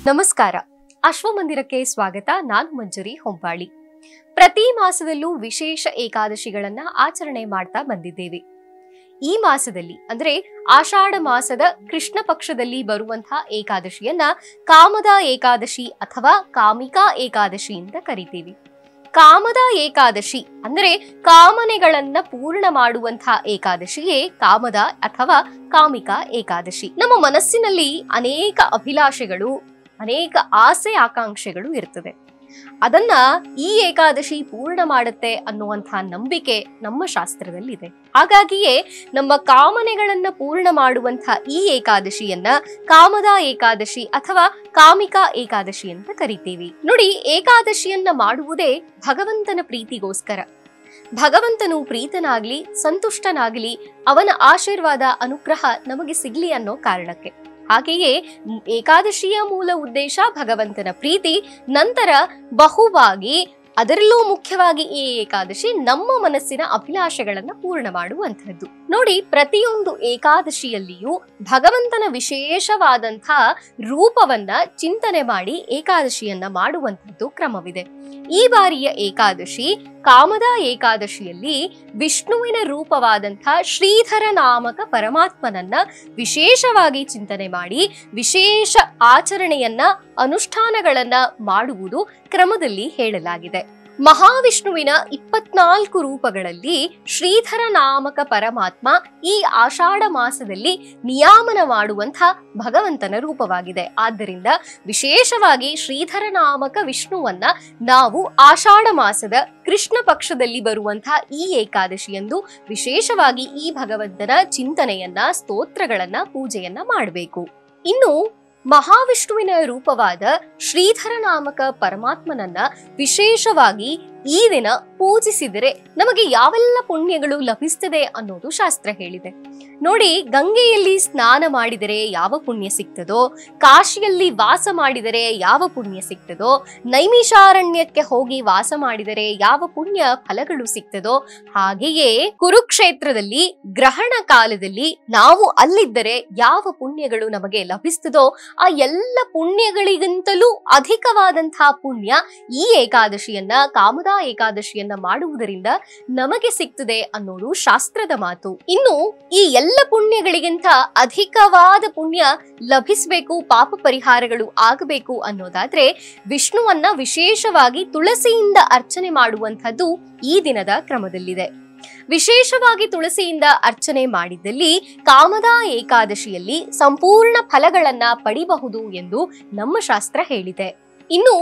ನಮಸ್ಕಾರ. ಅಶ್ವಮಂದಿರಕ್ಕೆ ಸ್ವಾಗತ. ನಾನು ಮಂಜರಿ ಹೊಂಬಾಳಿ. ಪ್ರತಿ ಮಾಸದಲ್ಲೂ ವಿಶೇಷ ಏಕಾದಶಿಗಳನ್ನ ಆಚರಣೆ ಮಾಡ್ತಾ ಬಂದಿದ್ದೇವೆ. ಈ ಮಾಸದಲ್ಲಿ ಅಂದ್ರೆ ಆಷಾಢ ಮಾಸದ ಕೃಷ್ಣ ಪಕ್ಷದಲ್ಲಿ ಬರುವಂತಹ ಏಕಾದಶಿಯನ್ನ ಕಾಮದಾ ಏಕಾದಶಿ ಅಥವಾ ಕಾಮಿಕಾ ಏಕಾದಶಿ ಅಂತ ಕರಿತೀವಿ. ಕಾಮದಾ ಏಕಾದಶಿ ಅಂದ್ರೆ ಕಾಮನೆಗಳನ್ನ ಪೂರ್ಣ ಮಾಡುವಂತಹ ಏಕಾದಶಿಯೇ ಕಾಮದಾ ಅಥವಾ ಕಾಮಿಕಾ ಏಕಾದಶಿ. ನಮ್ಮ ಮನಸ್ಸಿನಲ್ಲಿ ಅನೇಕ ಅಭಿಲಾಷೆಗಳು, ಅನೇಕ ಆಸೆ ಆಕಾಂಕ್ಷೆಗಳು ಇರ್ತದೆ. ಅದನ್ನ ಈ ಏಕಾದಶಿ ಪೂರ್ಣ ಮಾಡುತ್ತೆ ಅನ್ನುವಂತಹ ನಂಬಿಕೆ ನಮ್ಮ ಶಾಸ್ತ್ರದಲ್ಲಿದೆ. ಹಾಗಾಗಿಯೇ ನಮ್ಮ ಕಾಮನೆಗಳನ್ನ ಪೂರ್ಣ ಮಾಡುವಂತಹ ಈ ಏಕಾದಶಿಯನ್ನ ಕಾಮದಾ ಏಕಾದಶಿ ಅಥವಾ ಕಾಮಿಕಾ ಏಕಾದಶಿ ಅಂತ ಕರಿತೀವಿ. ನೋಡಿ, ಏಕಾದಶಿಯನ್ನ ಮಾಡುವುದೇ ಭಗವಂತನ ಪ್ರೀತಿಗೋಸ್ಕರ. ಭಗವಂತನು ಪ್ರೀತನಾಗ್ಲಿ, ಸಂತುಷ್ಟನಾಗ್ಲಿ, ಅವನ ಆಶೀರ್ವಾದ, ಅನುಗ್ರಹ ನಮಗೆ ಸಿಗ್ಲಿ ಅನ್ನೋ ಕಾರಣಕ್ಕೆ. ಹಾಗೆಯೇ ಏಕಾದಶಿಯ ಮೂಲ ಉದ್ದೇಶ ಭಗವಂತನ ಪ್ರೀತಿ, ನಂತರ ಬಹುವಾಗಿ ಅದರಲ್ಲೂ ಮುಖ್ಯವಾಗಿ ಈ ಏಕಾದಶಿ ನಮ್ಮ ಮನಸ್ಸಿನ ಅಭಿಲಾಷೆಗಳನ್ನ ಪೂರ್ಣ ಮಾಡುವಂತಹದ್ದು. ನೋಡಿ, ಪ್ರತಿಯೊಂದು ಏಕಾದಶಿಯಲ್ಲಿಯೂ ಭಗವಂತನ ವಿಶೇಷವಾದಂತಹ ರೂಪವನ್ನ ಚಿಂತನೆ ಮಾಡಿ ಏಕಾದಶಿಯನ್ನ ಮಾಡುವಂತಹದ್ದು ಕ್ರಮವಿದೆ. ಈ ಬಾರಿಯ ಏಕಾದಶಿ ಕಾಮದಾ ಏಕಾದಶಿಯಲ್ಲಿ ವಿಷ್ಣುವಿನ ರೂಪವಾದಂತಹ ಶ್ರೀಧರ ನಾಮಕ ಪರಮಾತ್ಮನನ್ನ ವಿಶೇಷವಾಗಿ ಚಿಂತನೆ ಮಾಡಿ ವಿಶೇಷ ಆಚರಣೆಯನ್ನ, ಅನುಷ್ಠಾನಗಳನ್ನ ಮಾಡುವುದು ಕ್ರಮದಲ್ಲಿ ಹೇಳಲಾಗಿದೆ. ಮಹಾವಿಷ್ಣುವಿನ 24 ರೂಪಗಳಲ್ಲಿ ಶ್ರೀಧರ ನಾಮಕ ಪರಮಾತ್ಮ ಈ ಆಷಾಢ ಮಾಸದಲ್ಲಿ ನಿಯಾಮನ ಮಾಡುವಂತಹ ಭಗವಂತನ ರೂಪವಾಗಿದೆ. ಆದ್ದರಿಂದ ವಿಶೇಷವಾಗಿ ಶ್ರೀಧರ ನಾಮಕ ವಿಷ್ಣುವನ್ನ ನಾವು ಆಷಾಢ ಮಾಸದ ಕೃಷ್ಣ ಪಕ್ಷದಲ್ಲಿ ಬರುವಂತಹ ಈ ಏಕಾದಶಿಯಂದು ವಿಶೇಷವಾಗಿ ಈ ಭಗವಂತನ ಚಿಂತನೆಯನ್ನ, ಸ್ತೋತ್ರಗಳನ್ನ, ಪೂಜೆಯನ್ನ ಮಾಡಬೇಕು. ಇನ್ನು ಮಹಾವಿಷ್ಣುವಿನ ರೂಪವಾದ ಶ್ರೀಧರ ನಾಮಕ ಪರಮಾತ್ಮನನ್ನ ವಿಶೇಷವಾಗಿ ಈ ದಿನ ಪೂಜಿಸಿದರೆ ನಮಗೆ ಯಾವೆಲ್ಲ ಪುಣ್ಯಗಳು ಲಭಿಸ್ತದೆ ಅನ್ನೋದು ಶಾಸ್ತ್ರ ಹೇಳಿದೆ. ನೋಡಿ, ಗಂಗೆಯಲ್ಲಿ ಸ್ನಾನ ಮಾಡಿದರೆ ಯಾವ ಪುಣ್ಯ ಸಿಗ್ತದೋ, ಕಾಶಿಯಲ್ಲಿ ವಾಸ ಮಾಡಿದರೆ ಯಾವ ಪುಣ್ಯ ಸಿಗ್ತದೋ, ನೈಮಿಷಾರಣ್ಯಕ್ಕೆ ಹೋಗಿ ವಾಸ ಮಾಡಿದರೆ ಯಾವ ಪುಣ್ಯ ಫಲಗಳು ಸಿಗ್ತದೋ, ಹಾಗೆಯೇ ಕುರುಕ್ಷೇತ್ರದಲ್ಲಿ ಗ್ರಹಣ ಕಾಲದಲ್ಲಿ ನಾವು ಅಲ್ಲಿದ್ದರೆ ಯಾವ ಪುಣ್ಯಗಳು ನಮಗೆ ಲಭಿಸ್ತದೋ ಆ ಎಲ್ಲ ಪುಣ್ಯಗಳಿಗಿಂತಲೂ ಅಧಿಕವಾದಂತಹ ಪುಣ್ಯ ಈ ಏಕಾದಶಿಯನ್ನ, ಕಾಮದಾ ಏಕಾದಶಿಯನ್ನ ಮಾಡುವುದರಿಂದ ನಮಗೆ ಸಿಗ್ತದೆ ಅನ್ನೋದು ಶಾಸ್ತ್ರದ ಮಾತು. ಇನ್ನು ಈ ಎಲ್ಲ ಪುಣ್ಯಗಳಿಗಿಂತ ಅಧಿಕವಾದ ಪುಣ್ಯ ಲಭಿಸಬೇಕು, ಪಾಪ ಪರಿಹಾರಗಳು ಆಗಬೇಕು ಅನ್ನೋದಾದ್ರೆ ವಿಷ್ಣುವನ್ನ ವಿಶೇಷವಾಗಿ ತುಳಸಿಯಿಂದ ಅರ್ಚನೆ ಮಾಡುವಂತಹದ್ದು ಈ ದಿನದ ಕ್ರಮದಲ್ಲಿದೆ. ವಿಶೇಷವಾಗಿ ತುಳಸಿಯಿಂದ ಅರ್ಚನೆ ಮಾಡಿದ್ದಲ್ಲಿ ಕಾಮದಾ ಏಕಾದಶಿಯಲ್ಲಿ ಸಂಪೂರ್ಣ ಫಲಗಳನ್ನ ಪಡಿಬಹುದು ಎಂದು ನಮ್ಮ ಶಾಸ್ತ್ರ ಹೇಳಿದೆ. ಇನ್ನು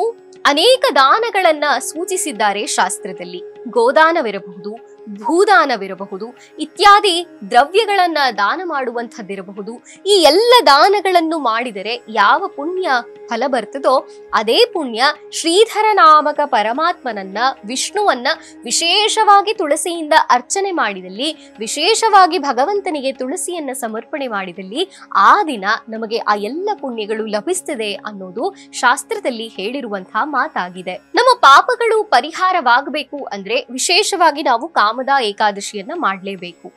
ಅನೇಕ ದಾನಗಳನ್ನ ಸೂಚಿಸಿದ್ದಾರೆ ಶಾಸ್ತ್ರದಲ್ಲಿ. ಗೋದಾನವಿರಬಹುದು, ಭೂದಾನವಿರಬಹುದು, ಇತ್ಯಾದಿ ದ್ರವ್ಯಗಳನ್ನ ದಾನ ಮಾಡುವಂಥದ್ದಿರಬಹುದು. ಈ ಎಲ್ಲ ದಾನಗಳನ್ನು ಮಾಡಿದರೆ ಯಾವ ಪುಣ್ಯ ಫಲ ಬರ್ತದೋ ಅದೇ ಪುಣ್ಯ ಶ್ರೀಧರ ನಾಮಕ ಪರಮಾತ್ಮನನ್ನ, ವಿಷ್ಣುವನ್ನ ವಿಶೇಷವಾಗಿ ತುಳಸಿಯಿಂದ ಅರ್ಚನೆ ಮಾಡಿದಲ್ಲಿ, ವಿಶೇಷವಾಗಿ ಭಗವಂತನಿಗೆ ತುಳಸಿಯನ್ನ ಸಮರ್ಪಣೆ ಮಾಡಿದಲ್ಲಿ ಆ ದಿನ ನಮಗೆ ಆ ಎಲ್ಲ ಪುಣ್ಯಗಳು ಲಭಿಸ್ತದೆ ಅನ್ನೋದು ಶಾಸ್ತ್ರದಲ್ಲಿ ಹೇಳಿರುವಂತಹ ಮಾತಾಗಿದೆ. ನಮ್ಮ ಪಾಪಗಳು ಪರಿಹಾರವಾಗಬೇಕು ಅಂದ್ರೆ ವಿಶೇಷವಾಗಿ ನಾವು ಕಾಮದಾ ಏಕಾದಶಿಯನ್ನ ಮಾಡಲೇಬೇಕು.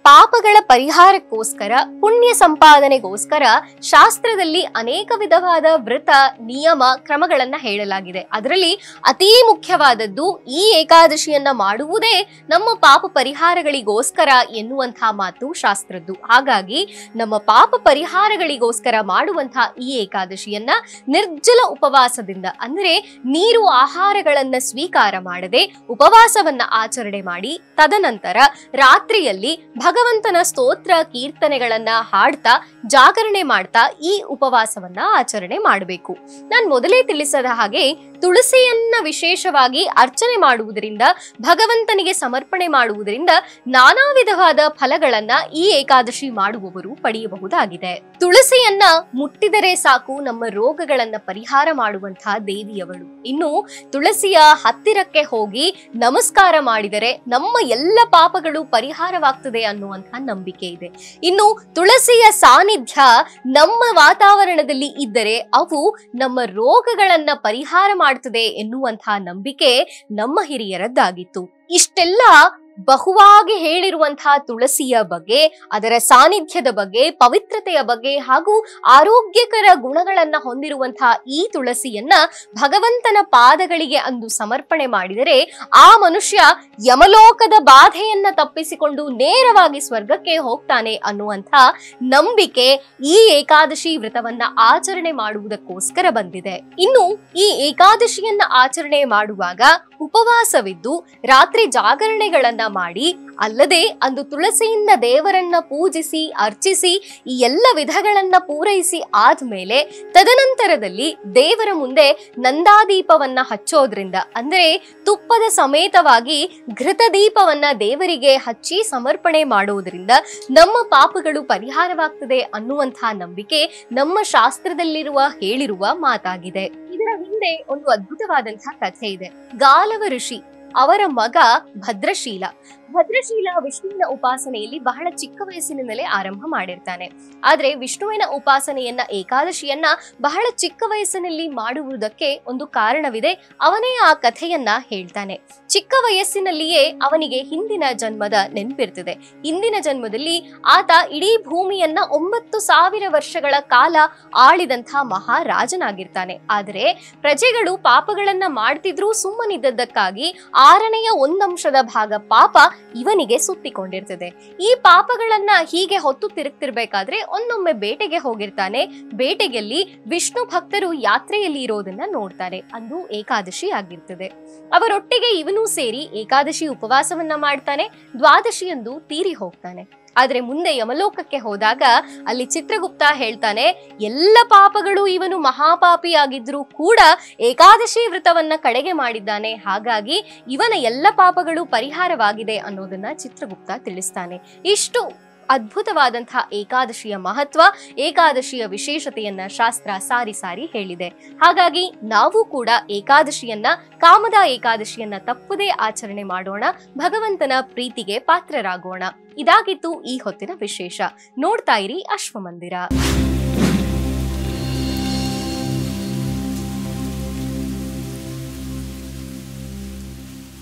ಪಾಪಗಳ ಪರಿಹಾರಕ್ಕೋಸ್ಕರ, ಪುಣ್ಯ ಸಂಪಾದನೆಗೋಸ್ಕರ ಶಾಸ್ತ್ರದಲ್ಲಿ ಅನೇಕ ವಿಧವಾದ ವ್ರತ, ನಿಯಮ, ಕ್ರಮಗಳನ್ನ ಹೇಳಲಾಗಿದೆ. ಅದರಲ್ಲಿ ಅತೀ ಮುಖ್ಯವಾದದ್ದು ಈ ಏಕಾದಶಿಯನ್ನ ಮಾಡುವುದೇ ನಮ್ಮ ಪಾಪ ಪರಿಹಾರಗಳಿಗೋಸ್ಕರ ಎನ್ನುವಂತಹ ಮಾತು ಶಾಸ್ತ್ರದ್ದು. ಹಾಗಾಗಿ ನಮ್ಮ ಪಾಪ ಪರಿಹಾರಗಳಿಗೋಸ್ಕರ ಮಾಡುವಂತಹ ಈ ಏಕಾದಶಿಯನ್ನ ನಿರ್ಜಲ ಉಪವಾಸದಿಂದ, ಅಂದ್ರೆ ನೀರು ಆಹಾರಗಳನ್ನ ಸ್ವೀಕಾರ ಮಾಡದೆ ಉಪವಾಸವನ್ನ ಆಚರಣೆ ಮಾಡಿ ತದನಂತರ ರಾತ್ರಿಯಲ್ಲಿ ಭಗವಂತನ ಸ್ತೋತ್ರ ಕೀರ್ತನೆಗಳನ್ನ ಹಾಡ್ತಾ ಜಾಗರಣೆ ಮಾಡ್ತಾ ಈ ಉಪವಾಸವನ್ನ ಆಚರಣೆ ಮಾಡಬೇಕು. ನಾನು ಮೊದಲೇ ತಿಳಿಸಿದ ಹಾಗೆ ತುಳಸಿಯನ್ನ ವಿಶೇಷವಾಗಿ ಅರ್ಚನೆ ಮಾಡುವುದರಿಂದ, ಭಗವಂತನಿಗೆ ಸಮರ್ಪಣೆ ಮಾಡುವುದರಿಂದ ನಾನಾ ವಿಧವಾದ ಫಲಗಳನ್ನ ಈ ಏಕಾದಶಿ ಮಾಡುವವರು ಪಡೆಯಬಹುದಾಗಿದೆ. ತುಳಸಿಯನ್ನ ಮುಟ್ಟಿದರೆ ಸಾಕು ನಮ್ಮ ರೋಗಗಳನ್ನ ಪರಿಹಾರ ಮಾಡುವಂತಹ ದೇವಿಯವಳು. ಇನ್ನು ತುಳಸಿಯ ಹತ್ತಿರಕ್ಕೆ ಹೋಗಿ ನಮಸ್ಕಾರ ಮಾಡಿದರೆ ನಮ್ಮ ಎಲ್ಲ ಪಾಪಗಳು ಪರಿಹಾರವಾಗ್ತದೆ ಅನ್ನುವಂತಹ ನಂಬಿಕೆ ಇದೆ. ಇನ್ನು ತುಳಸಿಯ ಸಾನ್ನಿಧ್ಯ ನಮ್ಮ ವಾತಾವರಣದಲ್ಲಿ ಇದ್ದರೆ ಅವು ನಮ್ಮ ರೋಗಗಳನ್ನ ಪರಿಹಾರ ಮಾಡ್ತದೆ ಎನ್ನುವಂತಹ ನಂಬಿಕೆ ನಮ್ಮ ಹಿರಿಯರದ್ದಾಗಿತ್ತು. ಇಷ್ಟೆಲ್ಲ ಬಹುವಾಗಿ ಹೇಳಿರುವಂತಹ ತುಳಸಿಯ ಬಗ್ಗೆ, ಅದರ ಸಾನ್ನಿಧ್ಯದ ಬಗ್ಗೆ, ಪವಿತ್ರತೆಯ ಬಗ್ಗೆ ಹಾಗೂ ಆರೋಗ್ಯಕರ ಗುಣಗಳನ್ನ ಹೊಂದಿರುವಂತಹ ಈ ತುಳಸಿಯನ್ನ ಭಗವಂತನ ಪಾದಗಳಿಗೆ ಅಂದು ಸಮರ್ಪಣೆ ಮಾಡಿದರೆ ಆ ಮನುಷ್ಯ ಯಮಲೋಕದ ಬಾಧೆಯನ್ನ ತಪ್ಪಿಸಿಕೊಂಡು ನೇರವಾಗಿ ಸ್ವರ್ಗಕ್ಕೆ ಹೋಗ್ತಾನೆ ಅನ್ನುವಂಥ ನಂಬಿಕೆ ಈ ಏಕಾದಶಿ ವ್ರತವನ್ನ ಆಚರಣೆ ಮಾಡುವುದಕ್ಕೋಸ್ಕರ ಬಂದಿದೆ. ಇನ್ನು ಈ ಏಕಾದಶಿಯನ್ನ ಆಚರಣೆ ಮಾಡುವಾಗ ಉಪವಾಸವಿದ್ದು ರಾತ್ರಿ ಜಾಗರಣೆಗಳನ್ನ ಮಾಡಿ, ಅಲ್ಲದೆ ಅಂದು ತುಳಸಿಯಿಂದ ದೇವರನ್ನ ಪೂಜಿಸಿ ಅರ್ಚಿಸಿ ಈ ಎಲ್ಲ ವಿಧಗಳನ್ನ ಪೂರೈಸಿ ಆದ್ಮೇಲೆ ತದನಂತರದಲ್ಲಿ ದೇವರ ಮುಂದೆ ನಂದಾದೀಪವನ್ನ ಹಚ್ಚೋದ್ರಿಂದ, ಅಂದ್ರೆ ತುಪ್ಪದ ಸಮೇತವಾಗಿ ಘೃತ ದೀಪವನ್ನ ದೇವರಿಗೆ ಹಚ್ಚಿ ಸಮರ್ಪಣೆ ಮಾಡೋದ್ರಿಂದ ನಮ್ಮ ಪಾಪಗಳು ಪರಿಹಾರವಾಗ್ತದೆ ಅನ್ನುವಂತಹ ನಂಬಿಕೆ ನಮ್ಮ ಶಾಸ್ತ್ರದಲ್ಲಿರುವ ಹೇಳಿರುವ ಮಾತಾಗಿದೆ. ಇದರ ಹಿಂದೆ ಒಂದು ಅದ್ಭುತವಾದಂತಹ ಕಥೆ ಇದೆ. ಗಾಲವ ಋಷಿ ಅವರ ಮಗ ಭದ್ರಶೀಲ ವಿಷ್ಣುವಿನ ಉಪಾಸನೆಯಲ್ಲಿ ಬಹಳ ಚಿಕ್ಕ ವಯಸ್ಸಿನಿಂದಲೇ ಆರಂಭ ಮಾಡಿರ್ತಾನೆ. ಆದ್ರೆ ವಿಷ್ಣುವಿನ ಉಪಾಸನೆಯನ್ನ, ಏಕಾದಶಿಯನ್ನ ಬಹಳ ಚಿಕ್ಕ ವಯಸ್ಸಿನಲ್ಲಿ ಮಾಡುವುದಕ್ಕೆ ಒಂದು ಕಾರಣವಿದೆ. ಅವನೇ ಆ ಕಥೆಯನ್ನ ಹೇಳ್ತಾನೆ. ಚಿಕ್ಕ ವಯಸ್ಸಿನಲ್ಲಿಯೇ ಅವನಿಗೆ ಹಿಂದಿನ ಜನ್ಮದ ನೆನಪಿರ್ತದೆ. ಹಿಂದಿನ ಜನ್ಮದಲ್ಲಿ ಆತ ಇಡೀ ಭೂಮಿಯನ್ನ 9,000 ವರ್ಷಗಳ ಕಾಲ ಆಳಿದಂತಹ ಮಹಾರಾಜನಾಗಿರ್ತಾನೆ. ಆದರೆ ಪ್ರಜೆಗಳು ಪಾಪಗಳನ್ನ ಮಾಡ್ತಿದ್ರೂ ಸುಮ್ಮನಿದ್ದಕ್ಕಾಗಿ 6ನೇ 1 ಭಾಗ ಪಾಪ ಇವನಿಗೆ ಸುತ್ತಿಕೊಂಡಿರ್ತದೆ. ಈ ಪಾಪಗಳನ್ನ ಹೀಗೆ ಹೊತ್ತು ತಿರುಗ್ತಿರ್ಬೇಕಾದ್ರೆ ಒಂದೊಮ್ಮೆ ಬೇಟೆಗೆ ಹೋಗಿರ್ತಾನೆ. ಬೇಟೆಯಲ್ಲಿ ವಿಷ್ಣು ಭಕ್ತರು ಯಾತ್ರೆಯಲ್ಲಿ ಇರೋದನ್ನ ನೋಡ್ತಾರೆ. ಅಂದು ಏಕಾದಶಿ ಆಗಿರ್ತದೆ. ಅವರೊಟ್ಟಿಗೆ ಇವನು ಸೇರಿ ಏಕಾದಶಿ ಉಪವಾಸವನ್ನ ಮಾಡ್ತಾನೆ. ದ್ವಾದಶಿಯಂದು ತೀರಿ ಹೋಗ್ತಾನೆ. ಆದ್ರೆ ಮುಂದೆ ಯಮಲೋಕಕ್ಕೆ ಹೋದಾಗ ಅಲ್ಲಿ ಚಿತ್ರಗುಪ್ತ ಹೇಳ್ತಾನೆ, ಎಲ್ಲ ಪಾಪಗಳು ಇವನು ಮಹಾಪಾಪಿಯಾಗಿದ್ರೂ ಕೂಡ ಏಕಾದಶಿ ವ್ರತವನ್ನ ಕಡೆಗೆ ಮಾಡಿದ್ದಾನೆ, ಹಾಗಾಗಿ ಇವನ ಎಲ್ಲ ಪಾಪಗಳು ಪರಿಹಾರವಾಗಿದೆ ಅನ್ನೋದನ್ನ ಚಿತ್ರಗುಪ್ತ ತಿಳಿಸ್ತಾನೆ. ಇಷ್ಟು ಅದ್ಭುತವಾದಂತಹ ಏಕಾದಶಿಯ ಮಹತ್ವ, ಏಕಾದಶಿಯ ವಿಶೇಷತೆಯನ್ನ ಶಾಸ್ತ್ರ ಸಾರಿ ಸಾರಿ ಹೇಳಿದೆ. ಹಾಗಾಗಿ ನಾವು ಕೂಡ ಏಕಾದಶಿಯನ್ನ, ಕಾಮದ ಏಕಾದಶಿಯನ್ನ ತಪ್ಪದೇ ಆಚರಣೆ ಮಾಡೋಣ, ಭಗವಂತನ ಪ್ರೀತಿಗೆ ಪಾತ್ರರಾಗೋಣ. ಇದಾಗಿತ್ತು ಈ ಹೊತ್ತಿನ ವಿಶೇಷ. ನೋಡ್ತಾ ಇರಿ ಅಶ್ವಮಂದಿರ.